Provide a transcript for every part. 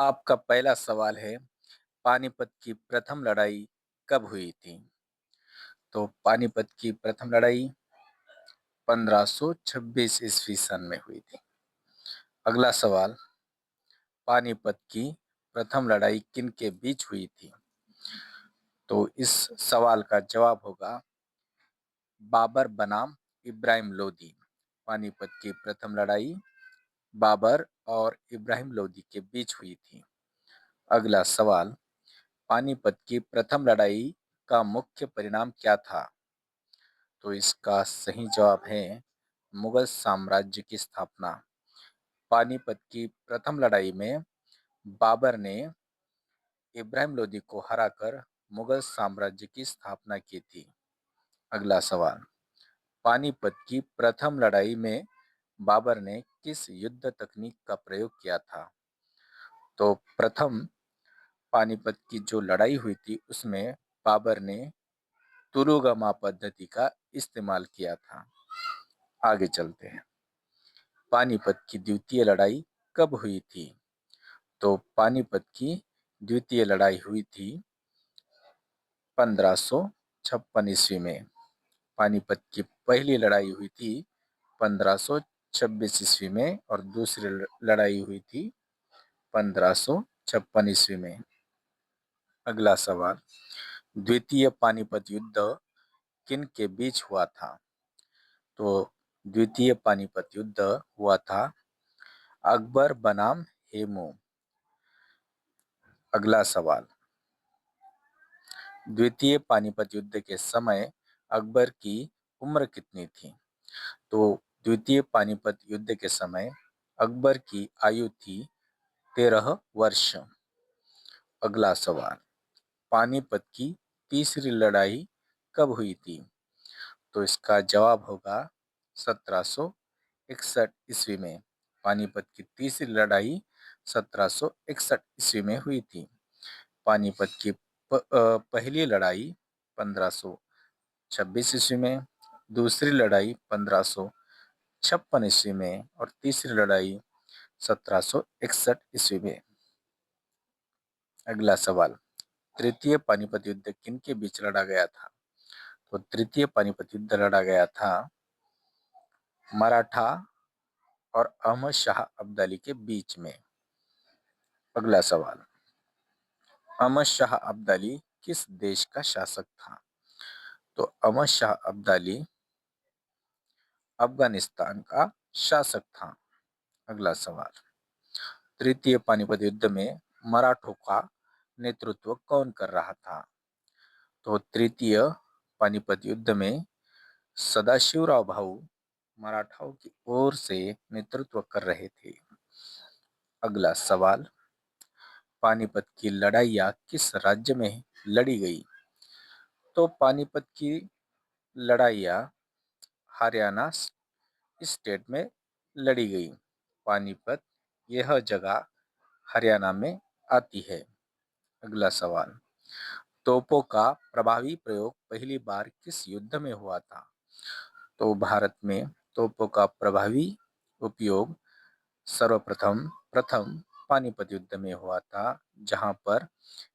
आपका पहला सवाल है, पानीपत की प्रथम लड़ाई कब हुई थी? तो पानीपत की प्रथम लड़ाई 1526 ईस्वी सन में हुई थी। अगला सवाल, पानीपत की प्रथम लड़ाई किन के बीच हुई थी? तो इस सवाल का जवाब होगा बाबर बनाम इब्राहिम लोदी। पानीपत की प्रथम लड़ाई बाबर और इब्राहिम लोदी के बीच हुई थी। अगला सवाल, पानीपत की प्रथम लड़ाई का मुख्य परिणाम क्या था? तो इसका सही जवाब है मुगल साम्राज्य की स्थापना। पानीपत की प्रथम लड़ाई में बाबर ने इब्राहिम लोदी को हराकर मुगल साम्राज्य की स्थापना की थी। अगला सवाल, पानीपत की प्रथम लड़ाई में बाबर ने किस युद्ध तकनीक का प्रयोग किया था? तो प्रथम पानीपत की जो लड़ाई हुई थी उसमें बाबर ने तुरुगमा पद्धति का इस्तेमाल किया था। आगे चलते हैं। पानीपत की द्वितीय लड़ाई कब हुई थी? तो पानीपत की द्वितीय लड़ाई हुई थी 1556 ईस्वी में। पानीपत की पहली लड़ाई हुई थी 1526 ईस्वी में और दूसरी लड़ाई हुई थी 1556 ईस्वी में। अगला सवाल, द्वितीय पानीपत युद्ध किन के बीच हुआ था? तो द्वितीय पानीपत युद्ध हुआ था अकबर बनाम हेमू। अगला सवाल, द्वितीय पानीपत युद्ध के समय अकबर की उम्र कितनी थी? तो द्वितीय पानीपत युद्ध के समय अकबर की आयु थी 13 वर्ष। अगला सवाल, पानीपत की तीसरी लड़ाई कब हुई थी? तो इसका जवाब होगा 1761 ईस्वी में। पानीपत की तीसरी लड़ाई 1761 ईस्वी में हुई थी। पानीपत की पहली लड़ाई 1526 ईस्वी में, दूसरी लड़ाई 1556 ईस्वी में और तीसरी लड़ाई 1761 ईस्वी में। अगला सवाल, तृतीय पानीपत युद्ध किन के बीच लड़ा गया था? तो तृतीय पानीपत युद्ध लड़ा गया था मराठा और अहमद शाह अब्दाली के बीच में। अगला सवाल, अहमद शाह अब्दाली किस देश का शासक था? तो अहमद शाह अब्दाली अफगानिस्तान का शासक था। अगला सवाल, तृतीय पानीपत युद्ध में मराठों का नेतृत्व कौन कर रहा था? तो तृतीय पानीपत युद्ध में सदाशिवराव भाऊ मराठाओं की ओर से नेतृत्व कर रहे थे। अगला सवाल, पानीपत की लड़ाइयाँ किस राज्य में लड़ी गई? तो पानीपत की लड़ाइयाँ हरियाणा स्टेट में लड़ी गई। पानीपत यह जगह हरियाणा में आती है। अगला सवाल, तोपों का प्रभावी प्रयोग पहली बार किस युद्ध में हुआ था? तो भारत में तोपों का प्रभावी उपयोग सर्वप्रथम प्रथम पानीपत युद्ध में हुआ था, जहां पर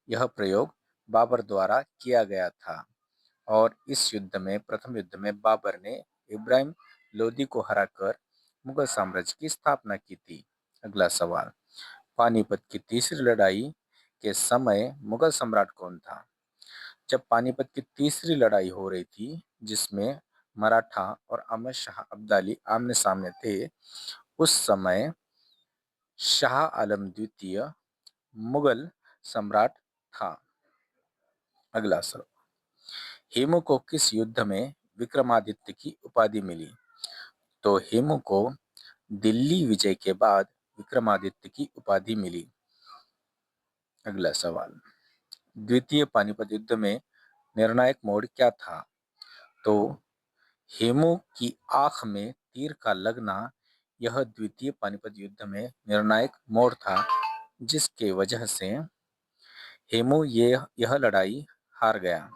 यह प्रयोग बाबर द्वारा किया गया था और इस युद्ध में प्रथम युद्ध में बाबर ने इब्राहिम लोदी को हराकर मुगल साम्राज्य की स्थापना की थी। अगला सवाल, पानीपत की तीसरी लड़ाई के समय मुगल सम्राट कौन था? जब पानीपत की तीसरी लड़ाई हो रही थी जिसमें मराठा और अहमद शाह अब्दाली आमने सामने थे, उस समय शाह आलम द्वितीय मुगल सम्राट था। अगला सवाल, हेमू को किस युद्ध में विक्रमादित्य की उपाधि मिली? तो हेमू को दिल्ली विजय के बाद विक्रमादित्य की उपाधि मिली। अगला सवाल, द्वितीय पानीपत युद्ध में निर्णायक मोड़ क्या था? तो हेमू की आंख में तीर का लगना यह द्वितीय पानीपत युद्ध में निर्णायक मोड़ था, जिसके वजह से हेमू यह लड़ाई हार गया।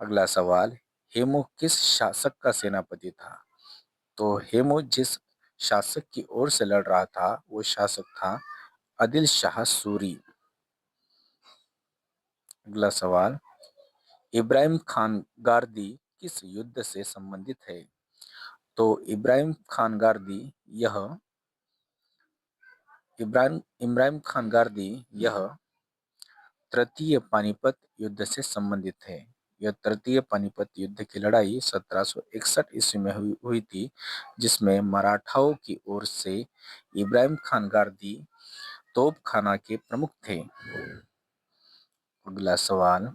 अगला सवाल, हेमू किस शासक का सेनापति था? तो हेमू जिस शासक की ओर से लड़ रहा था वो शासक था आदिल शाह सूरी। अगला सवाल, इब्राहिम खान गारदी किस युद्ध से संबंधित है? तो इब्राहिम खान गारदी यह इब्राहिम इब्राहिम खान गारदी यह तृतीय पानीपत युद्ध से संबंधित है। यह तृतीय पानीपत युद्ध की लड़ाई 1761 ईस्वी में हुई थी, जिसमें मराठाओं की ओर से इब्राहिम खान गारदी तोपखाना के प्रमुख थे। अगला सवाल,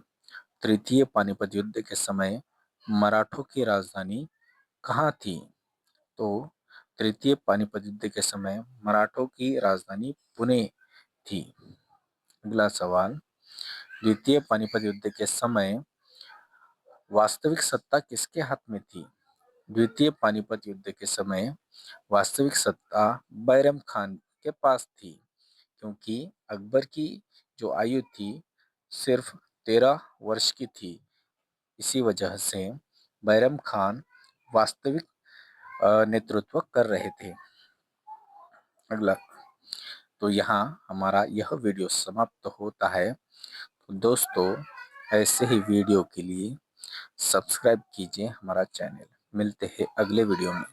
तृतीय पानीपत युद्ध के समय मराठों की राजधानी कहाँ थी? तो तृतीय पानीपत युद्ध के समय मराठों की राजधानी पुणे थी। अगला सवाल, द्वितीय पानीपत युद्ध के समय वास्तविक सत्ता किसके हाथ में थी? द्वितीय पानीपत युद्ध के समय वास्तविक सत्ता बैरम खान के पास थी, क्योंकि अकबर की जो आयु थी सिर्फ 13 वर्ष की थी। इसी वजह से बैरम खान वास्तविक नेतृत्व कर रहे थे। अगला, तो यहाँ हमारा यह वीडियो समाप्त होता है। तो दोस्तों, ऐसे ही वीडियो के लिए सब्सक्राइब कीजिए हमारा चैनल। मिलते हैं अगले वीडियो में।